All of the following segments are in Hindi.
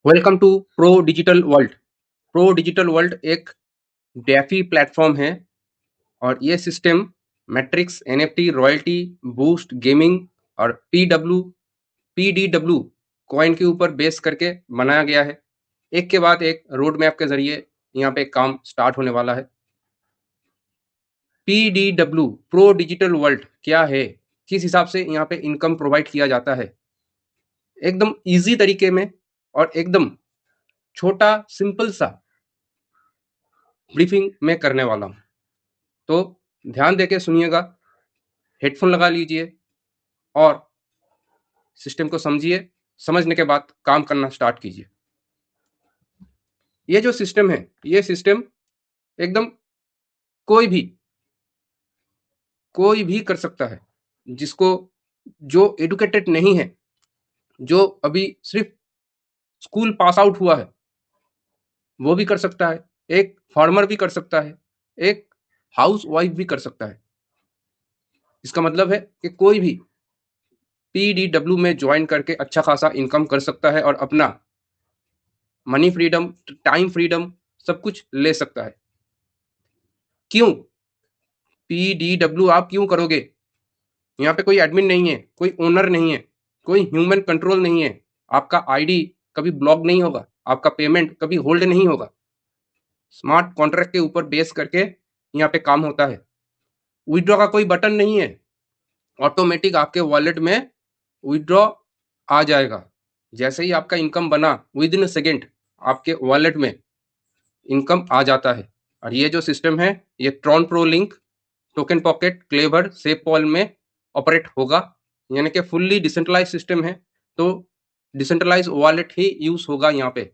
Welcome to pro digital world. Pro digital world एक डेफी प्लेटफॉर्म है और ये system matrix, NFT, royalty, boost, gaming और पीडीडब्ल्यू कॉइन के ऊपर बेस करके बनाया गया है। एक के बाद एक रोड मैप के जरिए यहाँ पे काम स्टार्ट होने वाला है। पीडीडब्ल्यू प्रो डिजिटल वर्ल्ड क्या है, किस हिसाब से यहाँ पे इनकम प्रोवाइड किया जाता है, एकदम इजी तरीके में और एकदम छोटा सिंपल सा ब्रीफिंग में करने वाला हूँ। तो ध्यान देके सुनिएगा, हेडफोन लगा लीजिए और सिस्टम को समझिए। समझने के बाद काम करना स्टार्ट कीजिए। ये जो सिस्टम है, ये सिस्टम एकदम कोई भी कर सकता है। जिसको जो एडुकेटेड नहीं है, जो अभी सिर्फ स्कूल पास आउट हुआ है, वो भी कर सकता है। एक फार्मर भी कर सकता है, एक हाउस वाइफ भी कर सकता है। इसका मतलब है कि कोई भी पीडीडब्ल्यू में ज्वाइन करके अच्छा खासा इनकम कर सकता है और अपना मनी फ्रीडम, टाइम फ्रीडम सब कुछ ले सकता है। क्यों पीडीडब्ल्यू आप क्यों करोगे? यहाँ पे कोई एडमिन नहीं है, कोई ओनर नहीं है, कोई ह्यूमन कंट्रोल नहीं है। आपका आईडी कभी ब्लॉक नहीं होगा, आपका पेमेंट कभी होल्ड नहीं होगा। स्मार्ट कॉन्ट्रैक्ट के ऊपर बेस करके यहाँ पे काम होता है। विड्रॉ का कोई बटन नहीं है, ऑटोमेटिक आपके वॉलेट में विड्रॉ आ जाएगा। जैसे ही आपका इनकम बना, विद इन सेकेंड आपके वॉलेट में इनकम आ जाता है। और ये जो सिस्टम है, ये Tron Pro Link, Token Pocket, Klever, SafePal में ऑपरेट होगा। यानी कि फुल्ली डिसेंट्रलाइज सिस्टम है, तो डिसेंट्रलाइज वॉलेट ही यूज होगा यहाँ पे।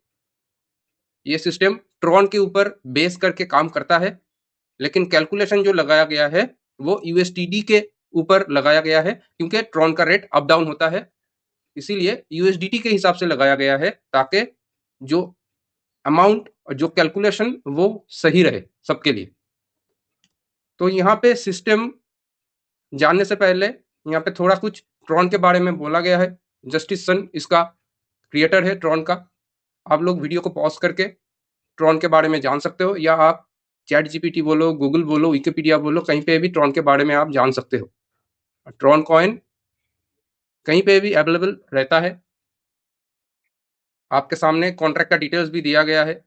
ये सिस्टम ट्रॉन के ऊपर बेस करके काम करता है, लेकिन कैलकुलेशन जो लगाया गया है वो यूएसटीडी के ऊपर लगाया गया है, क्योंकि ट्रॉन का रेट अप डाउन होता है। इसीलिए यूएसडीटी के हिसाब से लगाया गया है, ताकि जो अमाउंट और जो कैलकुलेशन वो सही रहे सबके लिए। तो यहाँ पे सिस्टम जानने से पहले यहाँ पे थोड़ा कुछ ट्रॉन के बारे में बोला गया है। जस्टिस सन इसका क्रिएटर है ट्रॉन का। आप लोग वीडियो को पॉज करके ट्रॉन के बारे में जान सकते हो, या आप चैट जीपीटी बोलो, गूगल बोलो, विकिपीडिया बोलो, कहीं पे भी ट्रॉन के बारे में आप जान सकते हो। ट्रॉन कॉइन कहीं पे भी अवेलेबल रहता है। आपके सामने कॉन्ट्रैक्ट का डिटेल्स भी दिया गया है।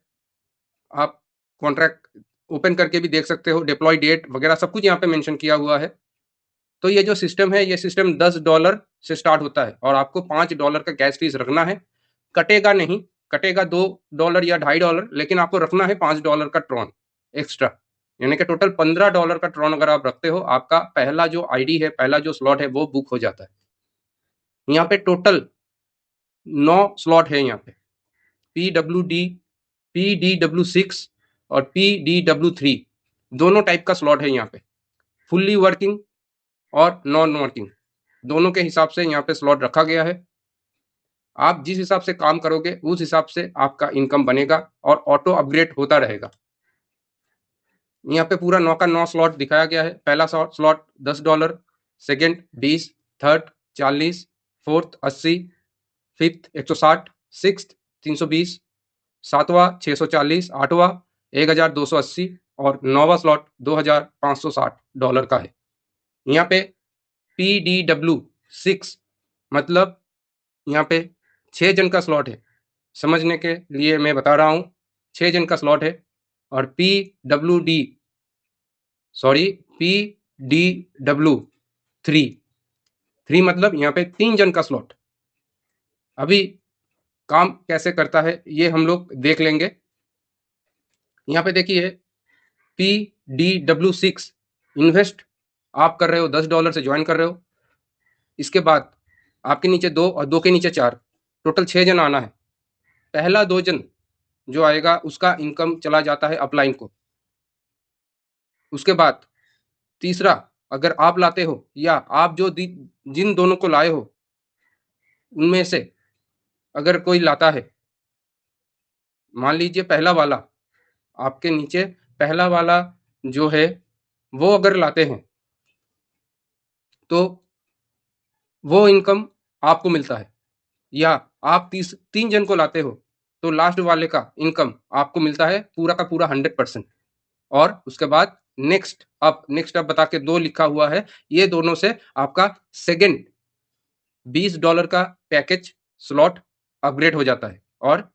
आप कॉन्ट्रैक्ट ओपन करके भी देख सकते हो, डिप्लॉय डेट वगैरह सब कुछ यहाँ पे मेंशन किया हुआ है। तो ये जो सिस्टम है, ये सिस्टम $10 से स्टार्ट होता है और आपको $5 का गैस फीस रखना है। कटेगा नहीं, कटेगा $2 या $2.5, लेकिन आपको रखना है $5 का ट्रॉन एक्स्ट्रा। यानी कि टोटल $15 का ट्रॉन अगर आप रखते हो, आपका पहला जो आईडी है, पहला जो स्लॉट है, वो बुक हो जाता है। यहाँ पे टोटल 9 स्लॉट है। यहाँ पे PWD, PDW6 और PDW3 दोनों टाइप का स्लॉट है यहाँ पे। फुल्ली वर्किंग और नॉन वर्किंग दोनों के हिसाब से यहाँ पे स्लॉट रखा गया है। आप जिस हिसाब से काम करोगे उस हिसाब से आपका इनकम बनेगा और ऑटो अपग्रेड होता रहेगा। यहाँ पे पूरा 9 का 9 स्लॉट दिखाया गया है। पहला slot $10, second 20, third 40, fourth 80, fifth 160, sixth 320, सातवां 640, आठवां 1280 और नौवां स्लॉट $2560 का है। यहाँ पे PDW6 मतलब यहाँ पे 6 जन का स्लॉट है। समझने के लिए मैं बता रहा हूँ, 6 जन का स्लॉट है। और PDW3 मतलब यहाँ पे 3 जन का स्लॉट। अभी काम कैसे करता है ये हम लोग देख लेंगे। यहाँ पे देखिए, PDW6 इन्वेस्ट आप कर रहे हो, $10 से ज्वाइन कर रहे हो। इसके बाद आपके नीचे 2 और 2 के नीचे 4, टोटल 6 जन आना है। पहला 2 जन जो आएगा उसका इनकम चला जाता है अपलाइन को। उसके बाद तीसरा अगर आप लाते हो, या आप जो जिन दोनों को लाए हो उनमें से अगर कोई लाता है, मान लीजिए पहला वाला, आपके नीचे पहला वाला जो है वो अगर लाते हैं, तो वो इनकम आपको मिलता है। या आप 3 जन को लाते हो, तो लास्ट वाले का इनकम आपको मिलता है पूरा का पूरा 100%। और उसके बाद नेक्स्ट अप बता के 2 लिखा हुआ है, ये दोनों से आपका सेकंड $20 का पैकेज स्लॉट अपग्रेड हो जाता है और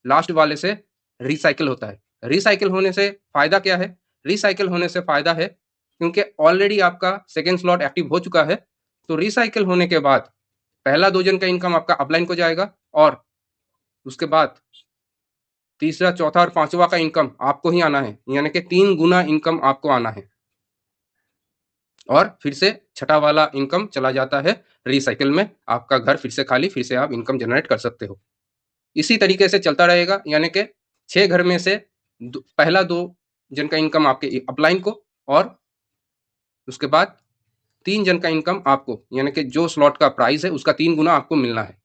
लास्ट वाले से रिसाइकिल होता है। रिसाइकिल होने से फायदा क्या है? रिसाइकिल होने से फायदा है क्योंकि ऑलरेडी आपका सेकंड स्लॉट एक्टिव हो चुका है, तो रिसाइकिल होने के बाद पहला 2 जन का इनकम आपका अपलाइन को जाएगा और उसके बाद तीसरा, चौथा और पांचवा का इनकम आपको ही आना है, यानी कि 3 गुना इनकम आपको आना है और फिर से छठा वाला इनकम चला जाता है रिसाइकिल में। आपका घर फिर से खाली, फिर से आप इनकम जनरेट कर सकते हो। इसी तरीके से चलता रहेगा, यानी कि 6 घर में से पहला 2 जन का इनकम आपके अपलाइन को और उसके बाद 3 जन का इनकम आपको, यानी कि जो स्लॉट का प्राइस है उसका 3 गुना आपको मिलना है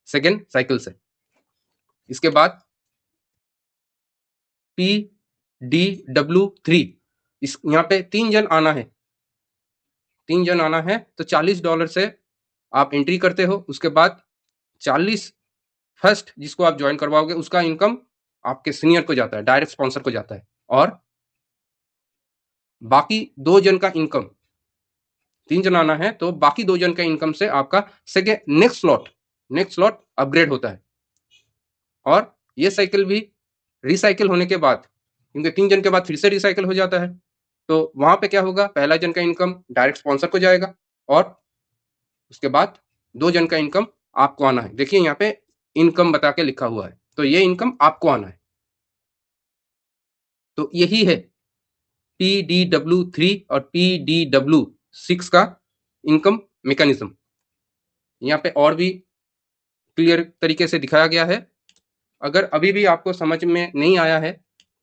सेकेंड साइकिल से। इसके बाद PDW3 इस यहाँ पे 3 जन आना है, 3 जन आना है तो $40 से आप एंट्री करते हो। उसके बाद 40 फर्स्ट जिसको आप ज्वाइन करवाओगे उसका इनकम आपके सीनियर को जाता है, डायरेक्ट स्पॉन्सर को जाता है और बाकी 2 जन का इनकम, 3 जन आना है तो बाकी 2 जन का इनकम से आपका सेकेंड नेक्स्ट स्लॉट अपग्रेड होता है। और ये साइकिल भी रिसाइकिल होने के बाद, क्योंकि 3 जन के बाद फिर से रिसाइकिल हो जाता है, तो वहां पे क्या होगा, पहला जन का इनकम डायरेक्ट स्पॉन्सर को जाएगा और उसके बाद 2 जन का इनकम आपको आना है। देखिए यहाँ पे इनकम बता के लिखा हुआ है, तो ये इनकम आपको आना है। तो यही है PDW3 और PDW6 का इनकम मैकेनिज्म। यहाँ पे और भी क्लियर तरीके से दिखाया गया है। अगर अभी भी आपको समझ में नहीं आया है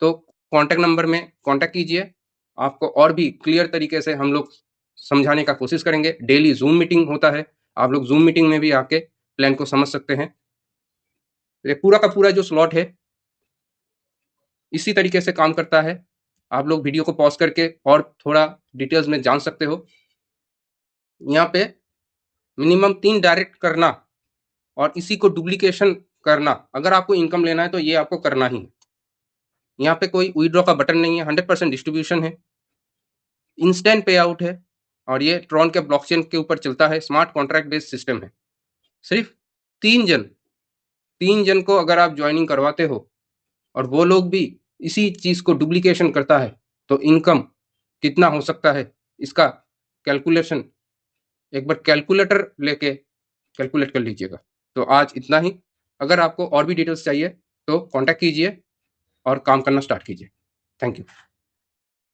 तो कॉन्टैक्ट नंबर में कॉन्टैक्ट कीजिए, आपको और भी क्लियर तरीके से हम लोग समझाने का कोशिश करेंगे। डेली जूम मीटिंग होता है, आप लोग जूम मीटिंग में भी आके प्लान को समझ सकते हैं। ये पूरा का पूरा जो स्लॉट है इसी तरीके से काम करता है। आप लोग वीडियो को पॉज करके और थोड़ा डिटेल्स में जान सकते हो। यहाँ पे मिनिमम 3 डायरेक्ट करना और इसी को डुप्लीकेशन करना, अगर आपको इनकम लेना है तो ये आपको करना ही है। यहाँ पे कोई विड्रॉ का बटन नहीं है, 100% डिस्ट्रीब्यूशन है, इंस्टेंट पे आउट है और ये ट्रॉन के ब्लॉकचेन के ऊपर चलता है, स्मार्ट कॉन्ट्रैक्ट बेस्ड सिस्टम है। सिर्फ 3 जन को अगर आप ज्वाइनिंग करवाते हो और वो लोग भी इसी चीज को डुप्लीकेशन करता है तो इनकम कितना हो सकता है, इसका कैलकुलेशन एक बार कैलकुलेटर लेके कैलकुलेट कर लीजिएगा। तो आज इतना ही। अगर आपको और भी डिटेल्स चाहिए तो कांटेक्ट कीजिए और काम करना स्टार्ट कीजिए। Thank you.